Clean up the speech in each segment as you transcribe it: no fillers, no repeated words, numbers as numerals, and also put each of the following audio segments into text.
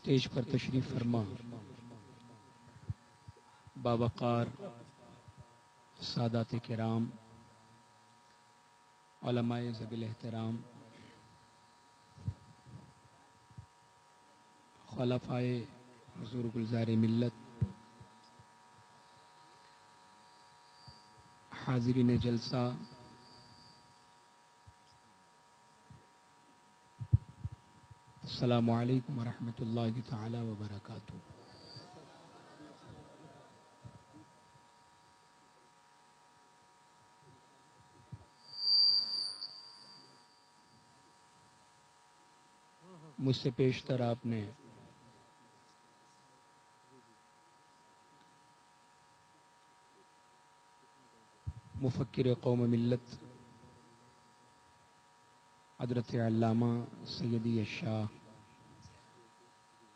Stage پر تشریف فرما باوقار سادات کرام، علماء ذوی احترام، خلفائے حضور گلزار ملت، حاضرین جلسہ، السلام علیکم ورحمۃ اللہ تعالی وبرکاتہ۔ مجھ سے پیشتر آپ نے مفکر قوم ملت حضرت علامہ سیدی الشاہ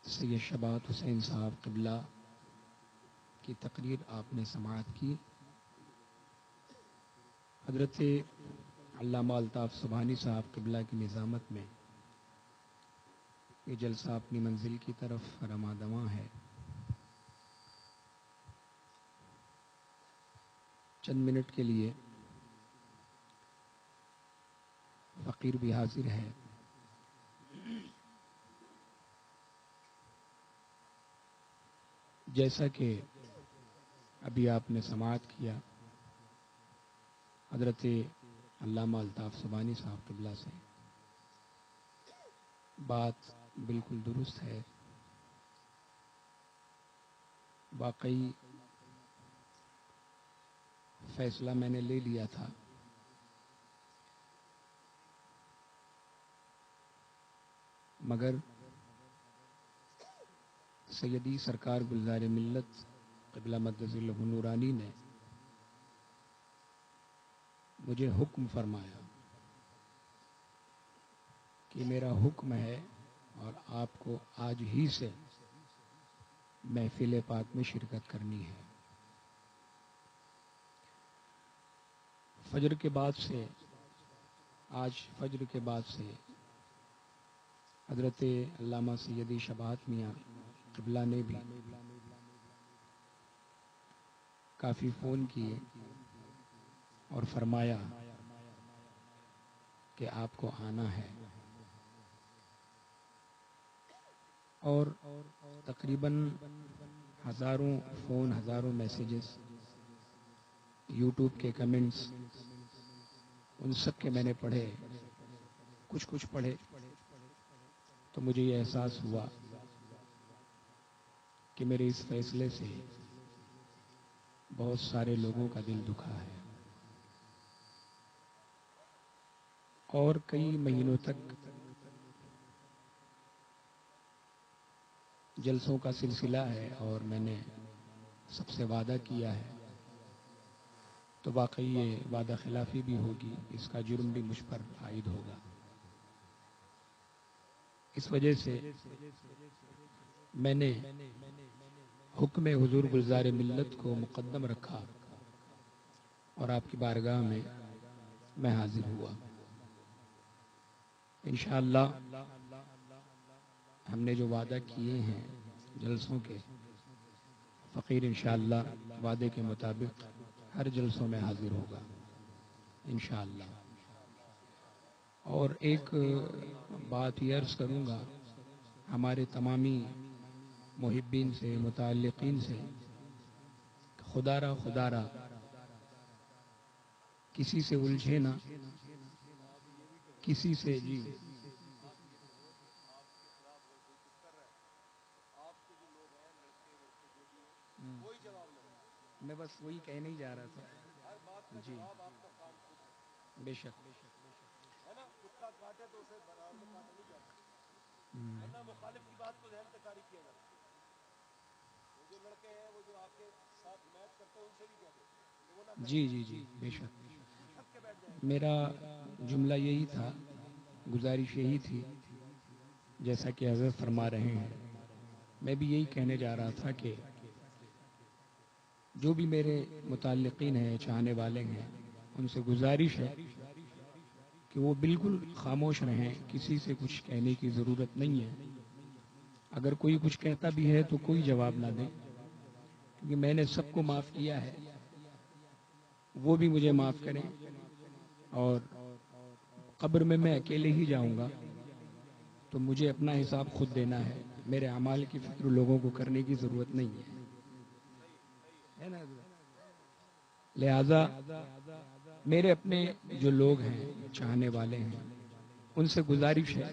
سید شبات حسین صاحب قبلہ کی تقریر آپ نے سماعت کی۔ حضرت علامہ الطاف سبحانی صاحب قبلہ کی نظامت میں یہ جلسہ اپنی منزل کی طرف رواں دواں ہے۔ چند منٹ کے لیے فقیر بھی حاضر ہے۔ جیسا کہ ابھی آپ نے سماعت کیا حضرت علامہ الطاف سبحانی صاحب قبلہ سے، بات بالکل درست ہے۔ واقعی فیصلہ میں نے لے لیا تھا، مگر سیدی سرکار گلزار ملت قبلہ مقدس اللہ نورانی نے مجھے حکم فرمایا کہ میرا حکم ہے اور آپ کو آج ہی سے محفل پاک میں شرکت کرنی ہے۔ فجر کے بعد سے، آج فجر کے بعد سے حضرت علامہ سیدی شبات میاں قبلہ نے بھی کافی فون کیے اور فرمایا کہ آپ کو آنا ہے، اور تقریباً ہزاروں فون، ہزاروں میسیجز، یوٹیوب کے کمنٹس، ان سب کے میں نے پڑھے، کچھ پڑھے تو مجھے یہ احساس ہوا کہ میرے اس فیصلے سے بہت سارے لوگوں کا دل دکھا ہے، اور کئی مہینوں تک جلسوں کا سلسلہ ہے اور میں نے سب سے وعدہ کیا ہے، تو واقعی یہ وعدہ خلافی بھی ہوگی، اس کا جرم بھی مجھ پر عائد ہوگا۔ اس وجہ سے میں نے حکم حضور گلزار ملت کو مقدم رکھا اور آپ کی بارگاہ میں حاضر ہوا۔ انشاءاللہ ہم نے جو وعدہ کیے ہیں جلسوں کے، فقیر انشاءاللہ وعدے کے مطابق ہر جلسوں میں حاضر ہوگا انشاءاللہ۔ اور ایک بات یہ عرض کروں گا ہمارے تمامی محبین سے، متعلقین سے، خدا را کسی سے الجھے نہ، کسی سے جی میں بس وہی کہنے ہی جا رہا تھا جی، بے شک مخالف کی بات کو ذہن تکاری کیا جاتا ہے، جو لڑکے ہیں وہ جو آپ کے ساتھ میچ کرتے ہیں ان سے بھی کہتے ہیں جی بے شک۔ میرا جملہ یہی تھا، گزارش یہی تھی، جیسا کہ حضرت فرما رہے ہیں، میں بھی یہی کہنے جا رہا تھا کہ جو بھی میرے متعلقین ہیں، چاہنے والے ہیں، ان سے گزارش ہے کہ وہ بالکل خاموش رہیں، کسی سے کچھ کہنے کی ضرورت نہیں ہے۔ اگر کوئی کچھ کہتا بھی ہے تو کوئی جواب نہ دے، کیونکہ میں نے سب کو معاف کیا ہے، وہ بھی مجھے معاف کریں، اور قبر میں اکیلے ہی جاؤں گا تو مجھے اپنا حساب خود دینا ہے، میرے اعمال کی فکر لوگوں کو کرنے کی ضرورت نہیں ہے نا؟ لہذا میرے اپنے جو لوگ ہیں، چاہنے والے ہیں، ان سے گزارش ہے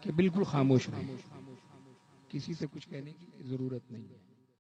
کہ بالکل خاموش رہیں، کسی سے کچھ کہنے کی ضرورت نہیں ہے۔